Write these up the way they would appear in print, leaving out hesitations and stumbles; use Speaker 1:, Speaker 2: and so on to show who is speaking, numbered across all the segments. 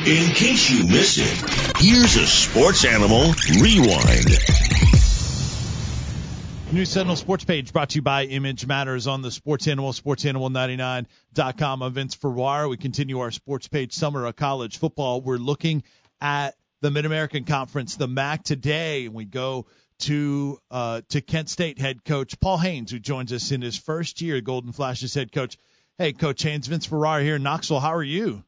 Speaker 1: In case you missed it, here's a Sports Animal Rewind.
Speaker 2: New Sentinel Sports Page brought to you by Image Matters on the Sports Animal, sportsanimal99.com. I'm Vince Ferrara. We continue our Sports Page Summer of College Football. We're looking at the Mid-American Conference, the MAC today, and we go to Kent State head coach Paul Haynes, who joins us in his first year, Golden Flashes head coach. Hey, Coach Haynes, Vince Ferrara here in Knoxville. How are you?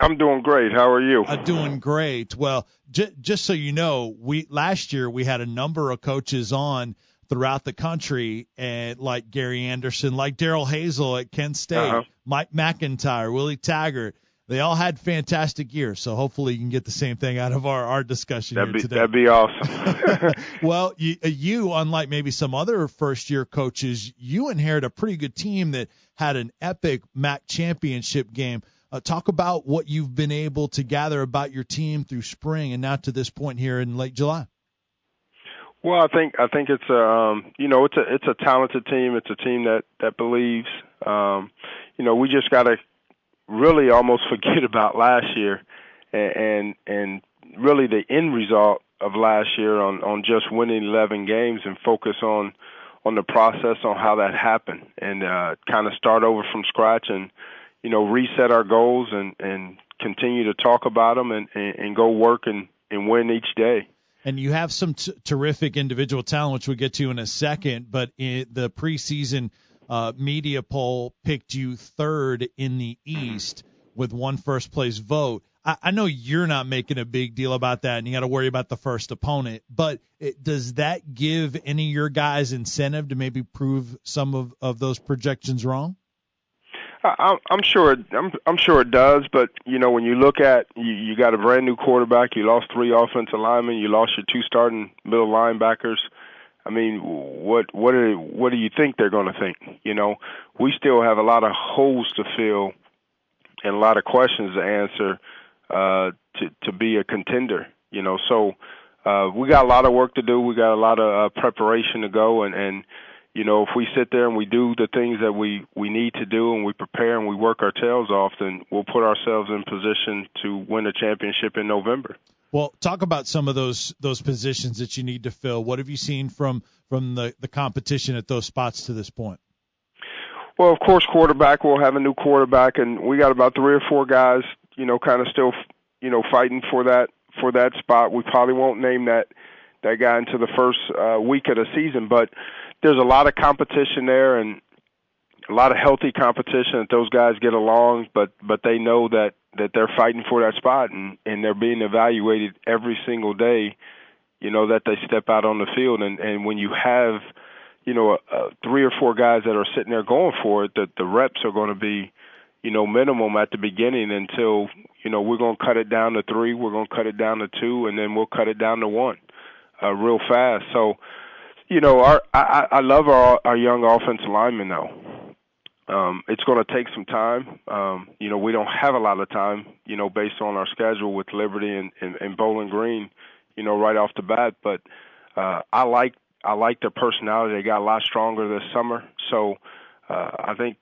Speaker 3: I'm doing great. How are you?
Speaker 2: Doing great. Well, just so you know, last year we had a number of coaches on throughout the country, and like Gary Anderson, like Darrell Hazel at Kent State, Mike McIntyre, Willie Taggart. They all had fantastic years, so hopefully you can get the same thing out of our discussion here today.
Speaker 3: That'd be awesome.
Speaker 2: Well, you, unlike maybe some other first-year coaches, you inherit a pretty good team that had an epic MAC championship game. Talk about what you've been able to gather about your team through spring and now to this point here in late July.
Speaker 3: Well, I think it's it's a talented team. It's a team that believes. We just got to really almost forget about last year and really the end result of last year on just winning 11 games and focus on the process, on how that happened, and kind of start over from scratch and reset our goals and continue to talk about them and go work and win each day.
Speaker 2: And you have some terrific individual talent, which we'll get to in a second, but the preseason media poll picked you third in the East with one first-place vote. I know you're not making a big deal about that, and you got to worry about the first opponent, but does that give any of your guys incentive to maybe prove some of those projections wrong?
Speaker 3: I'm sure it does, but when you look at you got a brand new quarterback, you lost 3 offensive linemen, you lost your 2 starting middle linebackers. I mean, what do you think they're going to think? We still have a lot of holes to fill and a lot of questions to answer to be a contender. So we got a lot of work to do. We got a lot of preparation to go, and if we sit there and we do the things that we need to do and we prepare and we work our tails off, then we'll put ourselves in position to win a championship in November.
Speaker 2: Well, talk about some of those positions that you need to fill. What have you seen from the competition at those spots to this point?
Speaker 3: Well, of course, quarterback. We'll have a new quarterback, and we got about 3 or 4 guys, kind of still, fighting for that spot. We probably won't name that guy until the first week of the season, but there's a lot of competition there and a lot of healthy competition that those guys get along, but they know that they're fighting for that spot and they're being evaluated every single day, that they step out on the field. And when you have, 3 or 4 guys that are sitting there going for it, that the reps are going to be, minimum at the beginning until, we're going to cut it down to 3, we're going to cut it down to 2, and then we'll cut it down to 1 real fast. So, I love our young offensive linemen, though. It's going to take some time. We don't have a lot of time, based on our schedule with Liberty and Bowling Green, right off the bat. But I like their personality. They got a lot stronger this summer. So I think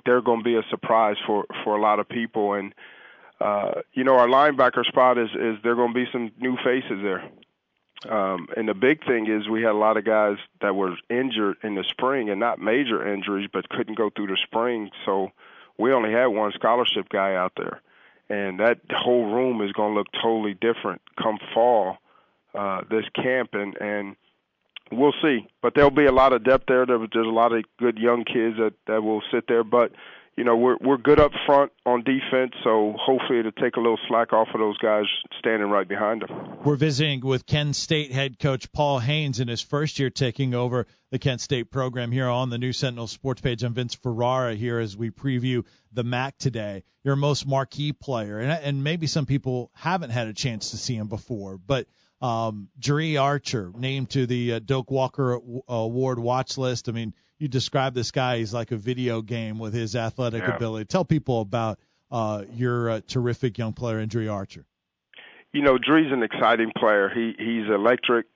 Speaker 3: they're going to be a surprise for a lot of people. And our linebacker spot is there are going to be some new faces there. And the big thing is we had a lot of guys that were injured in the spring, and not major injuries, but couldn't go through the spring. So we only had 1 scholarship guy out there. And that whole room is going to look totally different come fall, this camp. And we'll see. But there'll be a lot of depth there. There's a lot of good young kids that will sit there. But, we're good up front on defense, so hopefully it'll take a little slack off of those guys standing right behind them.
Speaker 2: We're visiting with Kent State head coach Paul Haynes in his first year taking over the Kent State program here on the New Sentinel Sports Page. I'm Vince Ferrara here as we preview the MAC today. Your most marquee player, and maybe some people haven't had a chance to see him before, but Jeree Archer named to the Doak Walker Award watch list. I mean, you describe this guy, he's like a video game with his athletic ability. Tell people about your terrific young player, Jeree Archer.
Speaker 3: Dree's an exciting player. He's electric.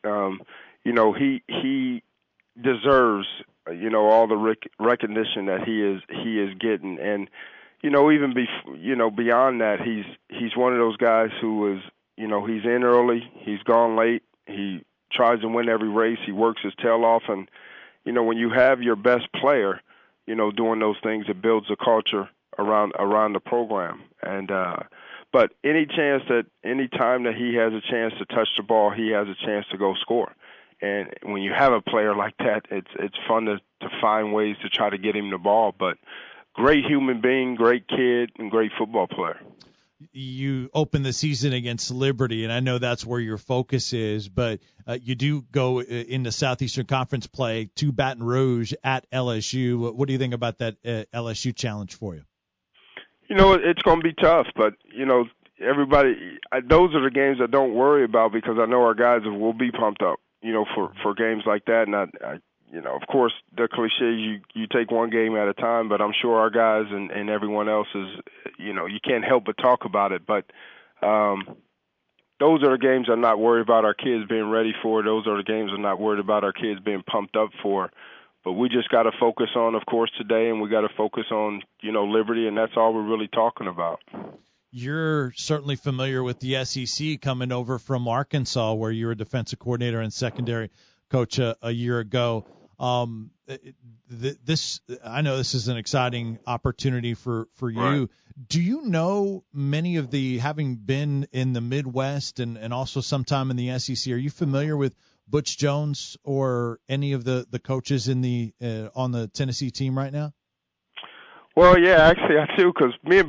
Speaker 3: He deserves all the recognition that he is getting. And even beyond that, he's one of those guys who is, he's in early, he's gone late, he tries to win every race, he works his tail off, and when you have your best player, doing those things, it builds a culture around the program. And but any time that he has a chance to touch the ball, he has a chance to go score. And when you have a player like that, it's fun to find ways to try to get him the ball. But great human being, great kid, and great football player.
Speaker 2: You open the season against Liberty, and I know that's where your focus is, but you do go into Southeastern Conference play to Baton Rouge at LSU. What do you think about that LSU challenge for you?
Speaker 3: It's going to be tough, but, everybody, those are the games I don't worry about because I know our guys will be pumped up, for games like that. And of course, the cliche is you take one game at a time, but I'm sure our guys and everyone else is, you can't help but talk about it. But those are the games I'm not worried about our kids being ready for. Those are the games I'm not worried about our kids being pumped up for. But we just got to focus on, of course, today, and we got to focus on, Liberty, and that's all we're really talking about.
Speaker 2: You're certainly familiar with the SEC coming over from Arkansas, where you were a defensive coordinator and secondary coach a year ago. I know this is an exciting opportunity for you.
Speaker 3: Right.
Speaker 2: Do you know many of having been in the Midwest and also sometime in the SEC, are you familiar with Butch Jones or any of the coaches in on the Tennessee team right now?
Speaker 3: Well, yeah, actually I do, because me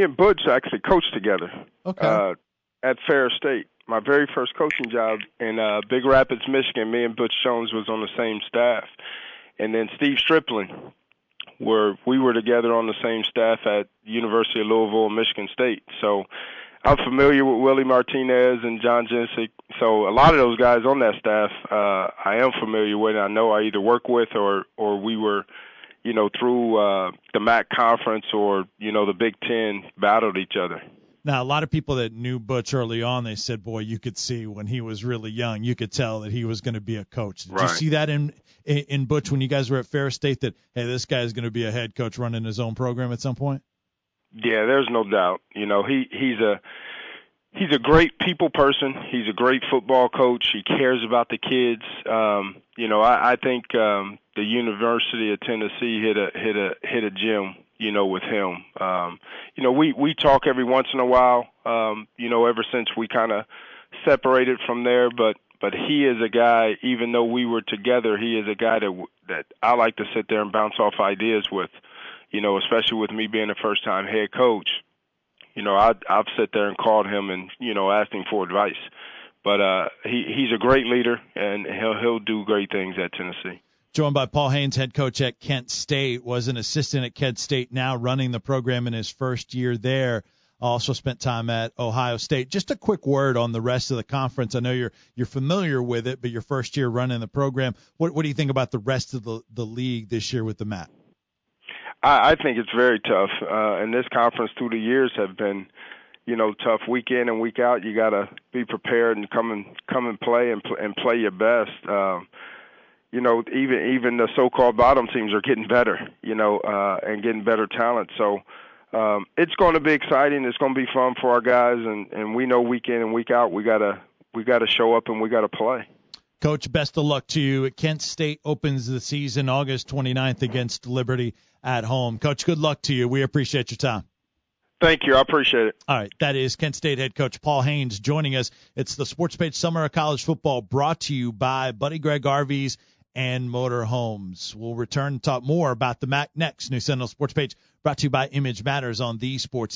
Speaker 3: and Butch actually coached together.
Speaker 2: Okay.
Speaker 3: At Ferrara State. My very first coaching job in Big Rapids, Michigan, me and Butch Jones was on the same staff. And then Steve Stripling, we were together on the same staff at University of Louisville and Michigan State. So I'm familiar with Willie Martinez and John Jensick. So a lot of those guys on that staff I am familiar with. I know I either work with or we were, through the MAC conference or, the Big Ten battled each other.
Speaker 2: Now, a lot of people that knew Butch early on, they said, boy, you could see when he was really young, you could tell that he was going to be a coach. Did you see that in Butch when you guys were at Ferrara State, that, hey, this guy is going to be a head coach running his own program at some point? Yeah,
Speaker 3: there's no doubt. He's a great people person. He's a great football coach. He cares about the kids. I think the University of Tennessee hit a gem, with him. We talk every once in a while, ever since we kind of separated from there, but he is a guy, even though we were together, he is a guy that I like to sit there and bounce off ideas with, especially with me being a first-time head coach. I've sat there and called him and, asked him for advice. But he's a great leader, and he'll do great things at Tennessee.
Speaker 2: Joined by Paul Haynes, head coach at Kent State, was an assistant at Kent State, now running the program in his first year there. Also spent time at Ohio State. Just a quick word on the rest of the conference. I know you're familiar with it, but your first year running the program. What do you think about the rest of the league this year with the MAC?
Speaker 3: I think it's very tough. And this conference through the years have been, tough week in and week out. You got to be prepared and come and play and play your best. Even the so-called bottom teams are getting better, and getting better talent. So it's going to be exciting. It's going to be fun for our guys, and we know week in and week out we gotta show up and we gotta play.
Speaker 2: Coach, best of luck to you. Kent State opens the season August 29th against Liberty at home. Coach, good luck to you. We appreciate your time.
Speaker 3: Thank you. I appreciate it.
Speaker 2: All right. That is Kent State head coach Paul Haynes joining us. It's the Sports Page Summer of College Football, brought to you by Buddy Greg RVs and Motor Homes. We'll return and talk more about the MAC next. New Sentinel Sports Page brought to you by Image Matters on the Sports